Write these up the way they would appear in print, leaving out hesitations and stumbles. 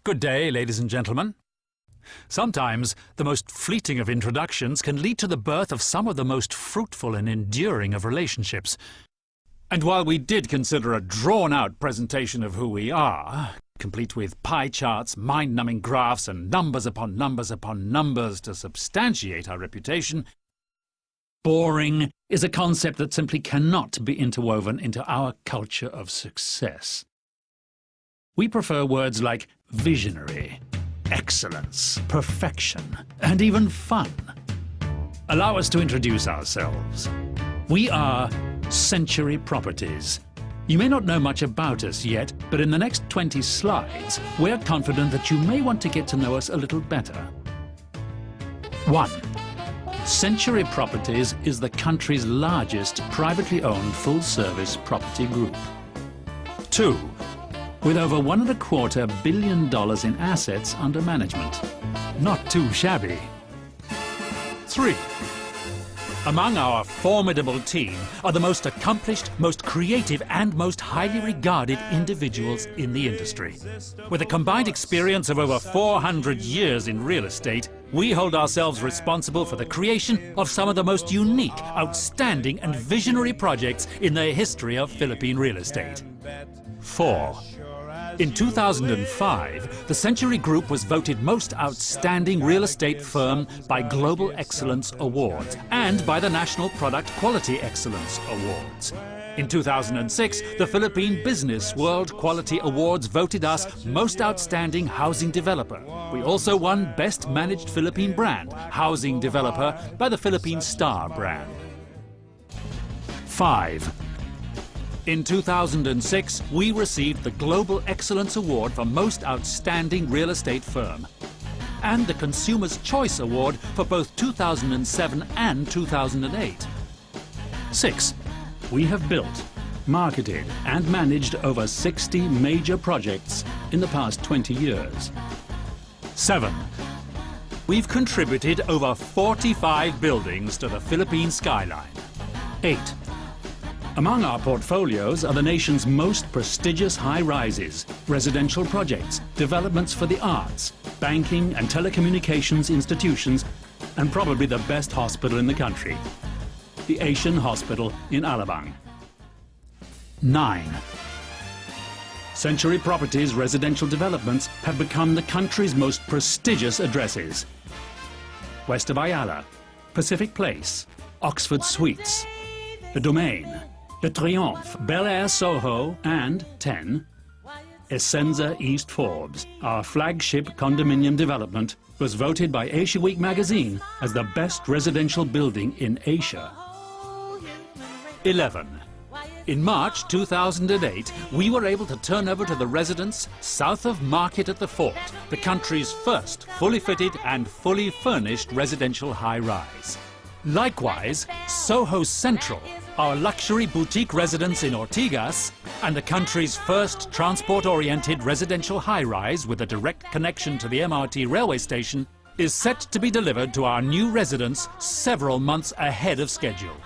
Good day, ladies and gentlemen. Sometimes the most fleeting of introductions can lead to the birth of some of the most fruitful and enduring of relationships. And while we did consider a drawn-out presentation of who we are, complete with pie charts, mind-numbing graphs, and numbers upon numbers upon numbers to substantiate our reputation, boring is a concept that simply cannot be interwoven into our culture of success. We prefer words like visionary, excellence, perfection, and even fun. Allow us to introduce ourselves. We are Century Properties. You may not know much about us yet, but in the next 20 slides, we're confident that you may want to get to know us a little better. 1. Century Properties is the country's largest privately owned full-service property group. 2. With over $1.25 billion in assets under management. Not too shabby. 3. Among our formidable team are the most accomplished, most creative, and most highly regarded individuals in the industry. With a combined experience of over 400 years in real estate, we hold ourselves responsible for the creation of some of the most unique, outstanding, and visionary projects in the history of Philippine real estate. 4. In 2005, the Century Group was voted Most Outstanding Real Estate Firm by Global Excellence Awards and by the National Product Quality Excellence Awards. In 2006, the Philippine Business World Quality Awards voted us Most Outstanding Housing Developer. We also won Best Managed Philippine Brand, Housing Developer, by the Philippine Star brand. 5. In 2006, we received the Global Excellence Award for Most Outstanding Real Estate Firm and the Consumer's Choice Award for both 2007 and 2008. 6. We have built, marketed and managed over 60 major projects in the past 20 years. 7. We've contributed over 45 buildings to the Philippine skyline. 8. Among our portfolios are the nation's most prestigious high-rises, residential projects, developments for the arts, banking and telecommunications institutions, and probably the best hospital in the country, the Asian Hospital in Alabang. 9. Century Properties residential developments have become the country's most prestigious addresses. West of Ayala, Pacific Place, Oxford Suites, The Domain, Le Triomphe, Bel Air Soho, and 10. Essenza East Forbes, our flagship condominium development, was voted by Asia Week magazine as the best residential building in Asia. 11. In March 2008, we were able to turn over to the residents south of Market at the Fort, the country's first fully fitted and fully furnished residential high-rise. Likewise, Soho Central, our luxury boutique residence in Ortigas, and the country's first transport-oriented residential high-rise with a direct connection to the MRT railway station, is set to be delivered to our new residents several months ahead of schedule.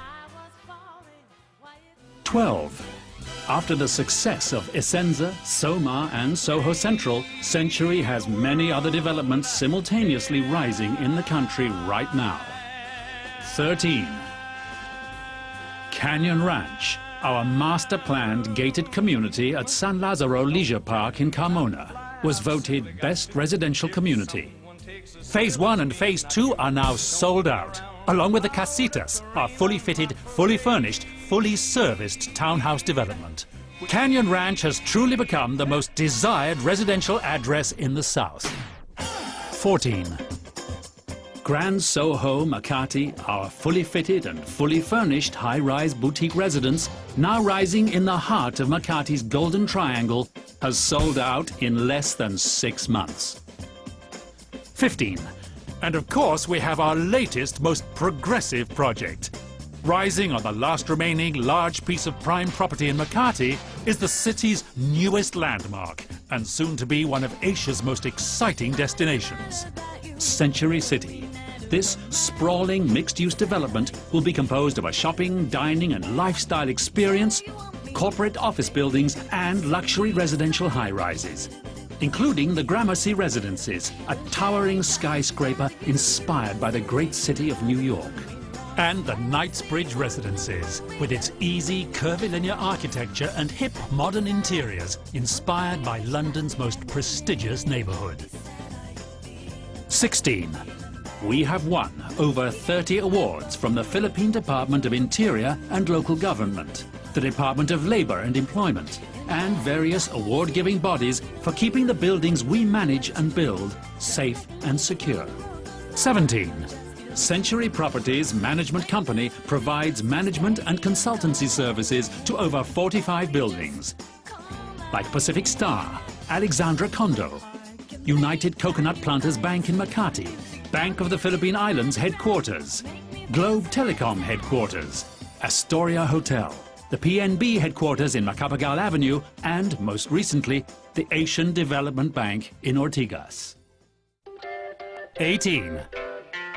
12. After the success of Essenza, Soma and Soho Central, Century has many other developments simultaneously rising in the country right now. 13. Canyon Ranch, our master-planned gated community at San Lazaro Leisure Park in Carmona, was voted Best Residential Community. Phase 1 and Phase 2 are now sold out, along with the Casitas, our fully fitted, fully furnished, fully serviced townhouse development. Canyon Ranch has truly become the most desired residential address in the South. 14. Grand Soho Makati, our fully fitted and fully furnished high-rise boutique residence, now rising in the heart of Makati's Golden Triangle, has sold out in less than 6 months. 15. And of course we have our latest, most progressive project. Rising on the last remaining large piece of prime property in Makati is the city's newest landmark, and soon to be one of Asia's most exciting destinations. Century City. This sprawling mixed-use development will be composed of a shopping, dining and lifestyle experience, corporate office buildings and luxury residential high-rises. including the Gramercy Residences, a towering skyscraper inspired by the great city of New York. And the Knightsbridge Residences, with its easy, curvilinear architecture and hip, modern interiors, inspired by London's most prestigious neighbourhood. 16. We have won over 30 awards from the Philippine Department of Interior and Local Government, the Department of Labour and Employment, and various award-giving bodies for keeping the buildings we manage and build safe and secure. 17. Century Properties Management Company provides management and consultancy services to over 45 buildings, like Pacific Star, Alexandra Condo, United Coconut Planters Bank in Makati, Bank of the Philippine Islands Headquarters, Globe Telecom Headquarters, Astoria Hotel, the PNB Headquarters in Macapagal Avenue, and most recently, the Asian Development Bank in Ortigas. 18.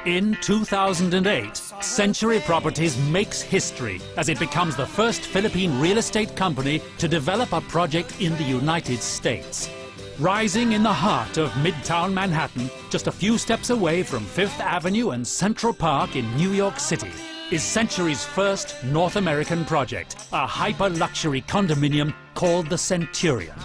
In 2008, Century Properties makes history as it becomes the first Philippine real estate company to develop a project in the United States. Rising in the heart of Midtown Manhattan, just a few steps away from Fifth Avenue and Central Park in New York City, is Century's first North American project, a hyper-luxury condominium called the Centurion.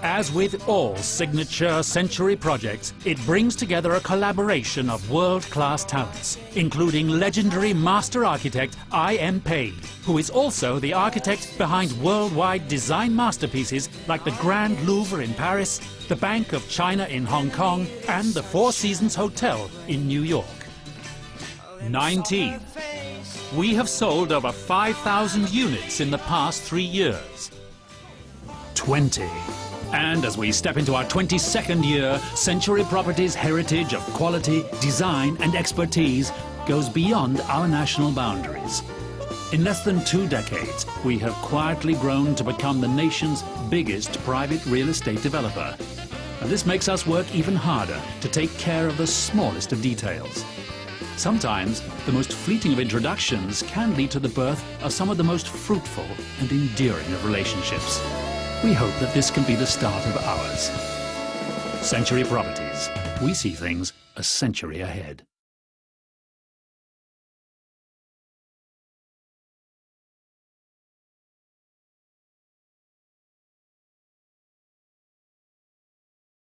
As with all signature Century projects, it brings together a collaboration of world-class talents, including legendary master architect I.M. Pei, who is also the architect behind worldwide design masterpieces like the Grand Louvre in Paris, the Bank of China in Hong Kong, and the Four Seasons Hotel in New York. 19. We have sold over 5,000 units in the past 3 years. 20. And as we step into our 22nd year, Century Properties' heritage of quality, design and expertise goes beyond our national boundaries. In less than 2 decades, we have quietly grown to become the nation's biggest private real estate developer. And this makes us work even harder to take care of the smallest of details. Sometimes, the most fleeting of introductions can lead to the birth of some of the most fruitful and endearing of relationships. We hope that this can be the start of ours. Century Properties. We see things a century ahead.